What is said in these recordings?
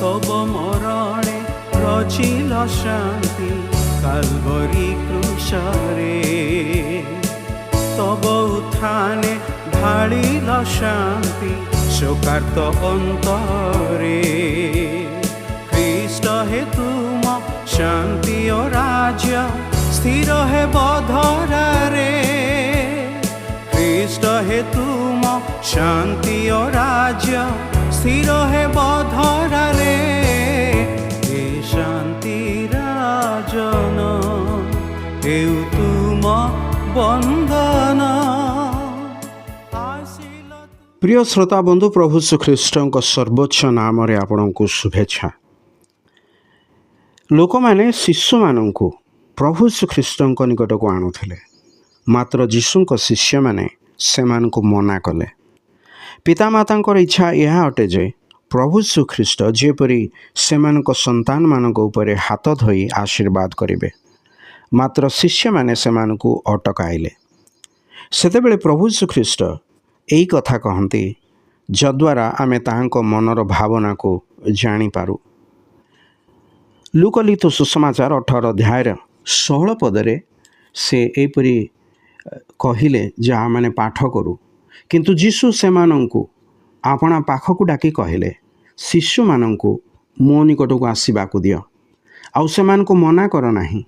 तब मरणे रचिल शांति काल्वरी क्रूशरे तब उत्थाने ढालिल शांति शोकार्त अंतरे ख्रीष्ट हे तुम शांति ओ राज्य स्थिर हे बधरारे ख्रीष्ट हे तुम शांति ओ राज्य स्थिर हे बधरारे हे शांति राजन हेउ तुम बंधन। प्रिय श्रोता बंधु प्रभु श्रीख्रीष्ट सर्वोच्च नाम रे आपण को शुभेच्छा। लोक माने शिशु मानू प्रभु श्रीख्रीष्ट निकट को आणुथिले मात्र जीशु शिष्य माने सेमानकु मना कले। पितामाता इच्छा यह अटे जे प्रभु श्रीख्रीष्ट जेपरी सेमानक संतान मानक उपरे हाथ धोई आशीर्वाद करिवे मात्र शिष्य माने सेमानकु अटकाइले। सेतेबेले प्रभु श्रीख्रीष्ट एई कथा कहती जद्वारा आमे ताहांको मनर भावना को जानी पारू। लूक लिखित सुसमाचार 18 अध्याय 16 पदरे से एपरी कहिले जहा माने पाठ करू किंतु जीशु सेमानंकु आपणा पाखकु डाकी कहिले शिशु मानंकु मो निकटकु आसीबाकु दियो आउ सेमानकु मना कर नाही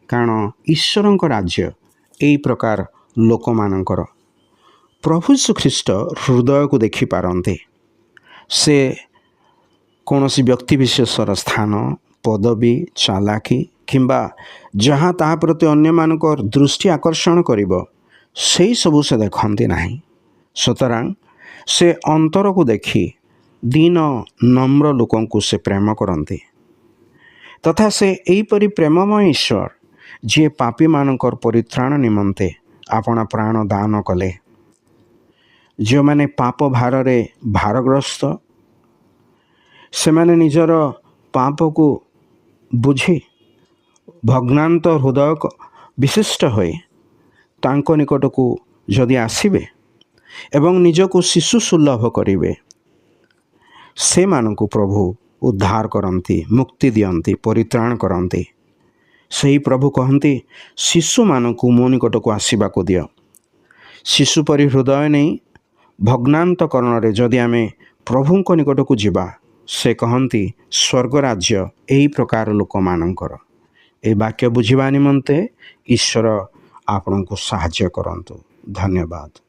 कारण ईश्वरंक राज्य एई प्रकार लोक मानकर। प्रभु श्रीख्रीष्ट हृदय को देखि पारंते। से कौनसी व्यक्ति विशेषर स्थान पदवी चालाकी किंबा जहाँ ता प्रति अन्य मानक दृष्टि आकर्षण करिवो सेई सबु से देखती नहीं। सुतरां से अंतर को देखि दीन नम्र लोकंकु से प्रेम करते तथा से एहीपरि प्रेममय ईश्वर जे पापी मानकर परित्राण निमंते आपना प्राण दान कले जो माने पाप भार रे भारग्रस्त से माने निजर पाप को बुझी भग्नांत हृदय विशिष्ट होई तांको निकट को जदि आसीबे एवं निजको शिशु सुलभ करिवे से मानकु प्रभु उद्धार करंती मुक्ति दियंती परित्राण करंती। सही प्रभु कहती शिशु मानकु मो निकट को आसीबा को दियो। शिशु परि हृदय नहीं भग्नांत करण जदि आमे प्रभुंक निकट को जीवा से कहती स्वर्ग राज्य एही प्रकार लोक मानकर। ए वाक्य बुझिबा निमंते ईश्वर आपनको सहाय्य करंतु। धन्यवाद।